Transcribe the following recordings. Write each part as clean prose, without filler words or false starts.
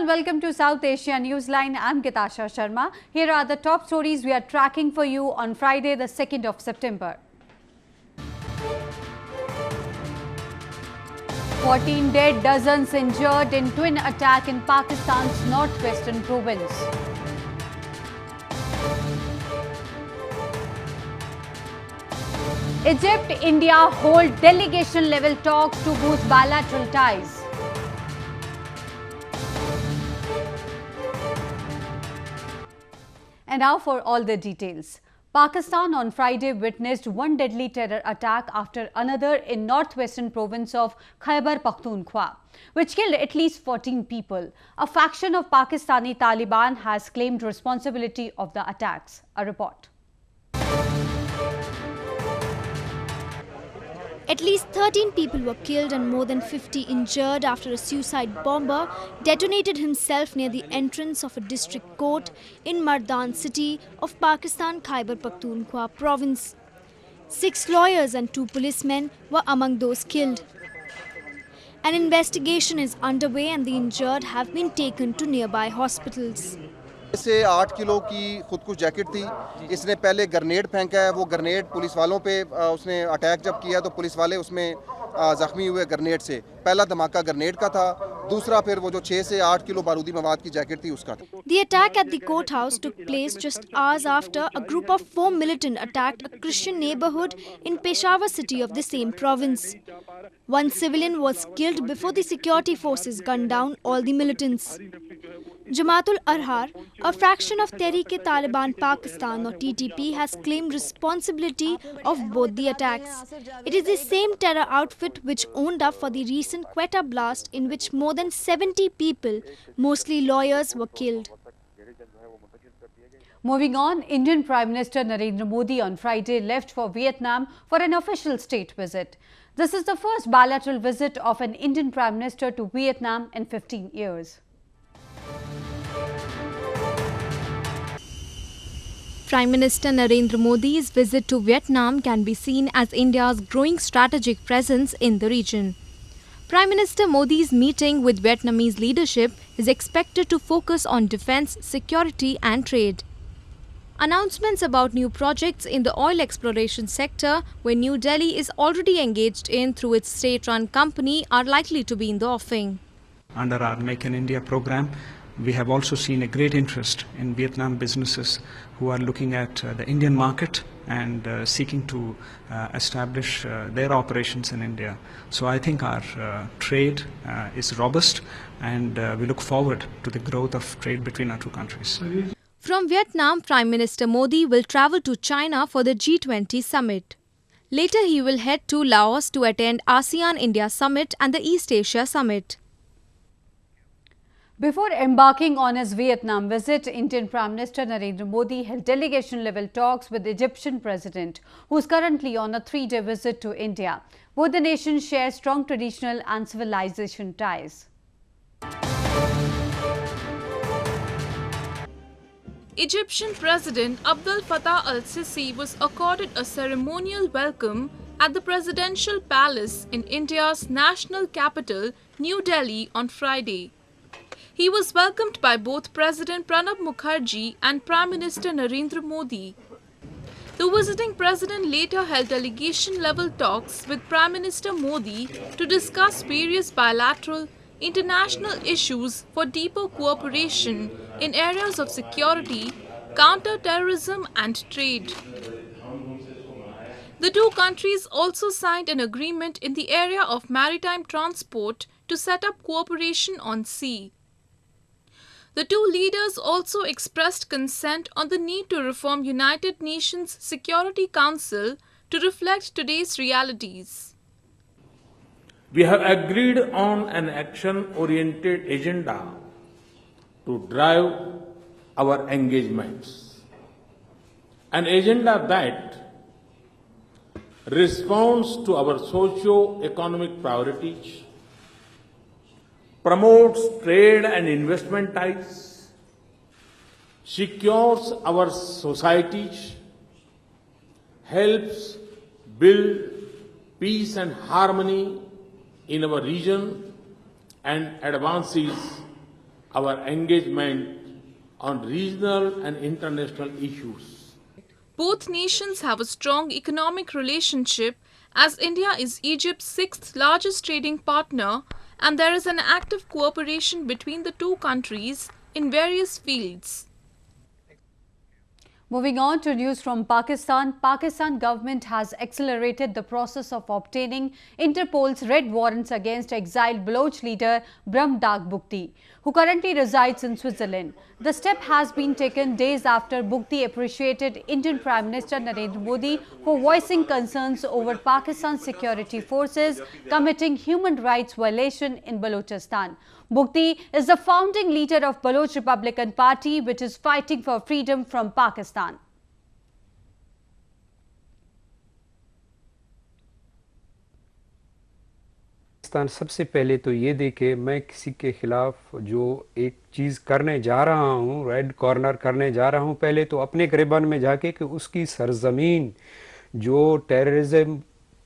and welcome to South Asia Newsline. I'm Gitasha Sharma. Here are the top stories we are tracking for you on Friday, the 2nd of September. 14 dead, dozens injured in twin attack in Pakistan's northwestern province. Egypt, India hold delegation-level talks to boost bilateral ties. And now for all the details. Pakistan on Friday witnessed one deadly terror attack after another in northwestern province of Khyber Pakhtunkhwa, which killed at least 14 people. A faction of Pakistani Taliban has claimed responsibility of the attacks. A report. At least 13 people were killed and more than 50 injured after a suicide bomber detonated himself near the entrance of a district court in Mardan city of Pakistan Khyber Pakhtunkhwa province. 6 lawyers and 2 policemen were among those killed. An investigation is underway and the injured have been taken to nearby hospitals. से 8 kilo की खुदकुश jacket थी। इसने पहले grenade फेंका है। वो grenade police वालों पे उसने अटैक जब किया तो पुलिस वाले उसमें जख्मी हुए ग्रेनेड से। पहला धमाका ग्रेनेड का था, दूसरा फिर वो जो 6 से 8 किलो बारूदी मवाद की जैकेट थी उसका था। The attack at the courthouse took place just hours after a group of 4 militants attacked a Christian neighborhood in Peshawar city of the same province. One civilian was killed before the security forces gunned down all the militants. Jamaatul Arhar, a fraction of Tehreek-e-Taliban Pakistan or TTP, has claimed responsibility of both the attacks. It is the same terror outfit which owned up for the recent Quetta blast in which more than 70 people, mostly lawyers, were killed. Moving on, Indian Prime Minister Narendra Modi on Friday left for Vietnam for an official state visit. This is the first bilateral visit of an Indian Prime Minister to Vietnam in 15 years. Prime Minister Narendra Modi's visit to Vietnam can be seen as India's growing strategic presence in the region. Prime Minister Modi's meeting with Vietnamese leadership is expected to focus on defense, security and trade. Announcements about new projects in the oil exploration sector, where New Delhi is already engaged in through its state-run company, are likely to be in the offing. Under our Make in India program, we have also seen a great interest in Vietnam businesses who are looking at the Indian market and seeking to establish their operations in India. So I think our trade is robust and we look forward to the growth of trade between our two countries. From Vietnam, Prime Minister Modi will travel to China for the G20 summit. Later, he will head to Laos to attend ASEAN-India Summit and the East Asia Summit. Before embarking on his Vietnam visit, Indian Prime Minister Narendra Modi held delegation-level talks with the Egyptian President, who is currently on a 3-day visit to India. Both the nations share strong traditional and civilization ties. Egyptian President Abdel Fattah al-Sisi was accorded a ceremonial welcome at the Presidential Palace in India's national capital, New Delhi, on Friday. He was welcomed by both President Pranab Mukherjee and Prime Minister Narendra Modi. The visiting president later held delegation-level talks with Prime Minister Modi to discuss various bilateral, international issues for deeper cooperation in areas of security, counter-terrorism and trade. The two countries also signed an agreement in the area of maritime transport to set up cooperation on sea. The two leaders also expressed consent on the need to reform United Nations Security Council to reflect today's realities. We have agreed on an action-oriented agenda to drive our engagements. An agenda that responds to our socio-economic priorities, promotes trade and investment ties, secures our societies, helps build peace and harmony in our region, and advances our engagement on regional and international issues. Both nations have a strong economic relationship as India is Egypt's sixth largest trading partner, and there is an active cooperation between the two countries in various fields. Moving on to news from Pakistan, Pakistan government has accelerated the process of obtaining Interpol's Red Warrants against exiled Baloch leader Brahm Dag Bukti, who currently resides in Switzerland. The step has been taken days after Bukti appreciated Indian Prime Minister Narendra Modi for voicing concerns over Pakistan's security forces committing human rights violation in Balochistan. Bukti is the founding leader of Baloch Republican Party, which is fighting for freedom from Pakistan. सबसे पहले तो ये देखे मैं किसी के खिलाफ जो एक चीज़ करने जा रहा हूँ, रेड कॉर्नर करने जा रहा हूँ, पहले तो अपने गिरबान में जाके कि उसकी सरजमीन जो टेररिज्म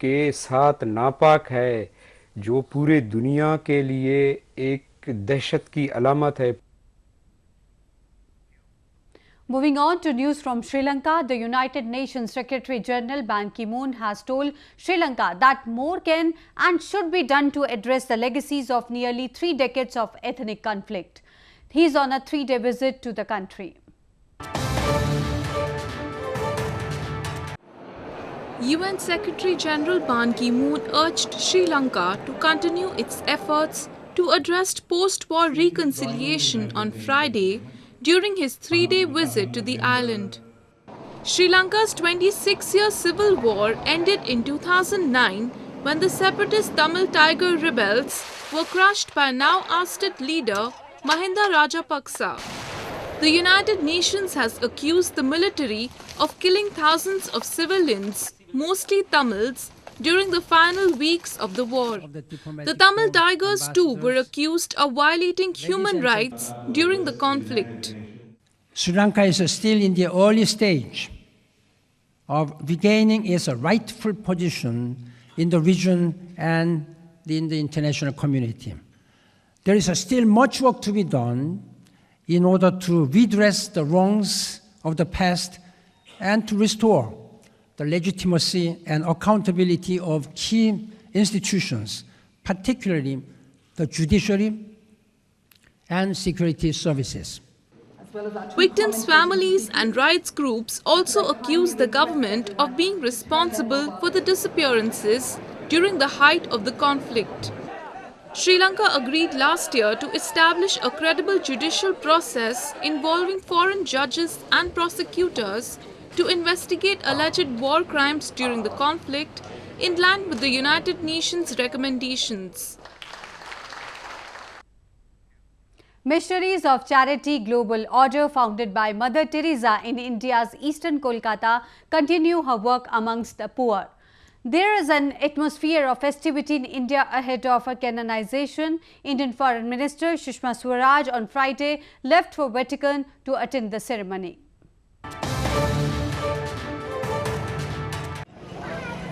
के साथ नापाक है, जो पूरे दुनिया के लिए एक दहशत की अलामत है. Moving on to news from Sri Lanka, the United Nations Secretary-General Ban KiMoon has told Sri Lanka that more can and should be done to address the legacies of nearly 3 decades of ethnic conflict. He is on a 3-day visit to the country. UN Secretary-General Ban KiMoon urged Sri Lanka to continue its efforts to address post-war reconciliation on Friday during his 3-day visit to the island. Sri Lanka's 26-year civil war ended in 2009 when the separatist Tamil Tiger rebels were crushed by now ousted leader Mahinda Rajapaksa. The United Nations has accused the military of killing thousands of civilians, mostly Tamils, during the final weeks of the war. The Tamil Tigers too were accused of violating human rights during the conflict. Sri Lanka is still in the early stage of regaining its rightful position in the region and in the international community. There is still much work to be done in order to redress the wrongs of the past and to restore the legitimacy and accountability of key institutions, particularly the judiciary and security services. Victims' families and rights groups also accuse the government of being responsible for the disappearances during the height of the conflict. Sri Lanka agreed last year to establish a credible judicial process involving foreign judges and prosecutors to investigate alleged war crimes during the conflict in line with the United Nations recommendations. Missionaries of Charity Global Order, founded by Mother Teresa in India's eastern Kolkata, continue her work amongst the poor. There is an atmosphere of festivity in India ahead of her canonization. Indian Foreign Minister Sushma Swaraj on Friday left for Vatican to attend the ceremony.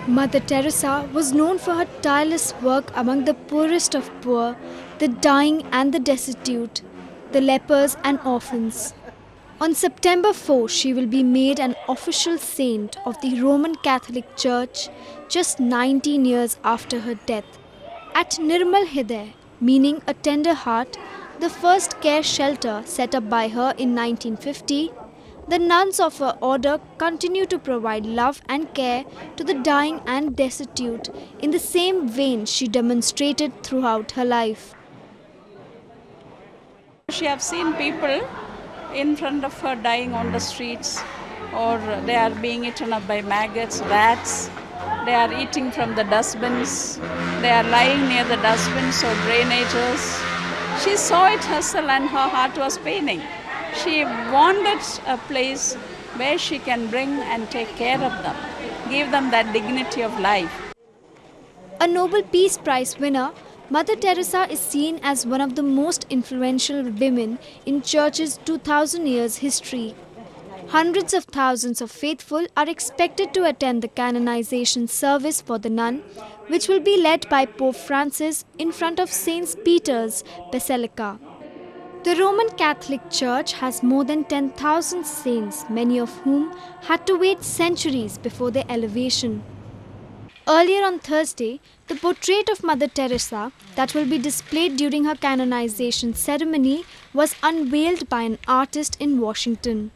Mother Teresa was known for her tireless work among the poorest of poor, the dying and the destitute, the lepers and orphans. On September 4, she will be made an official saint of the Roman Catholic Church just 19 years after her death. At Nirmal Hriday, meaning a tender heart, the first care shelter set up by her in 1950, the nuns of her order continue to provide love and care to the dying and destitute in the same vein she demonstrated throughout her life. She have seen people in front of her dying on the streets, or they are being eaten up by maggots, rats. They are eating from the dustbins. They are lying near the dustbins or drainages. She saw it herself and her heart was paining. She wanted a place where she can bring and take care of them, give them that dignity of life. A Nobel Peace Prize winner, Mother Teresa is seen as one of the most influential women in Church's 2000 years history. Hundreds of thousands of faithful are expected to attend the canonization service for the nun, which will be led by Pope Francis in front of St. Peter's Basilica. The Roman Catholic Church has more than 10,000 saints, many of whom had to wait centuries before their elevation. Earlier on Thursday, the portrait of Mother Teresa that will be displayed during her canonization ceremony was unveiled by an artist in Washington.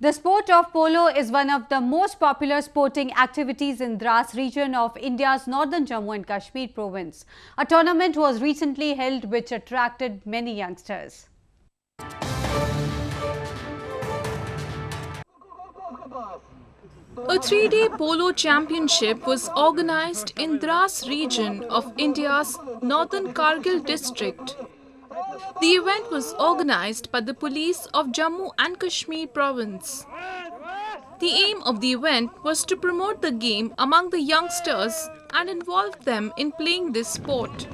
The sport of polo is one of the most popular sporting activities in Dras region of India's northern Jammu and Kashmir province. A tournament was recently held which attracted many youngsters. A 3-day polo championship was organized in Dras region of India's northern Kargil district. The event was organized by the police of Jammu and Kashmir province. The aim of the event was to promote the game among the youngsters and involve them in playing this sport.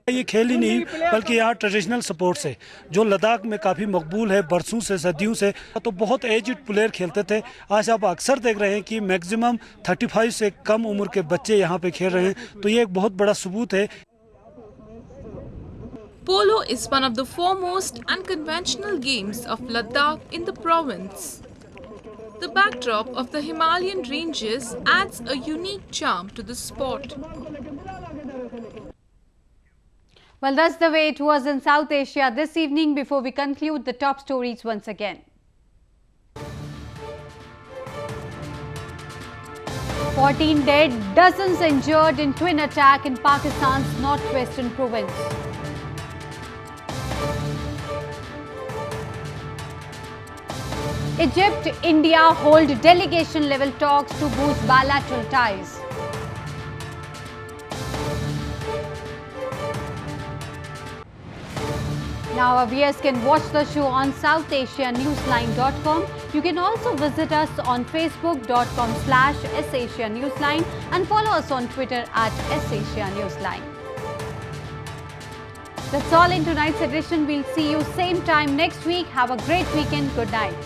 ये खेल ही नहीं बल्कि यहाँ traditional sports है जो लद्दाख में काफ़ी मकबूल है बरसों से सदियों से तो बहुत एज्ड प्लेयर खेलते थे आज आप अक्सर देख रहे हैं कि मैक्सिमम 35 से कम उम्र के बच्चे यहाँ पे खेल रहे हैं तो ये एक बहुत बड़ा सबूत है Polo is one of the foremost and conventional games of Ladakh in the province. The backdrop of the Himalayan ranges adds a unique charm to the sport. Well, that's the way it was in South Asia this evening. Before we conclude, the top stories once again. 14 dead, dozens injured in twin attack in Pakistan's northwestern province. Egypt, India hold delegation level talks to boost bilateral ties. Now our viewers can watch the show on SouthAsiaNewsline.com. You can also visit us on Facebook.com/SAsiaNewsline and follow us on Twitter @SAsiaNewsline. That's all in tonight's edition. We'll see you same time next week. Have a great weekend. Good night.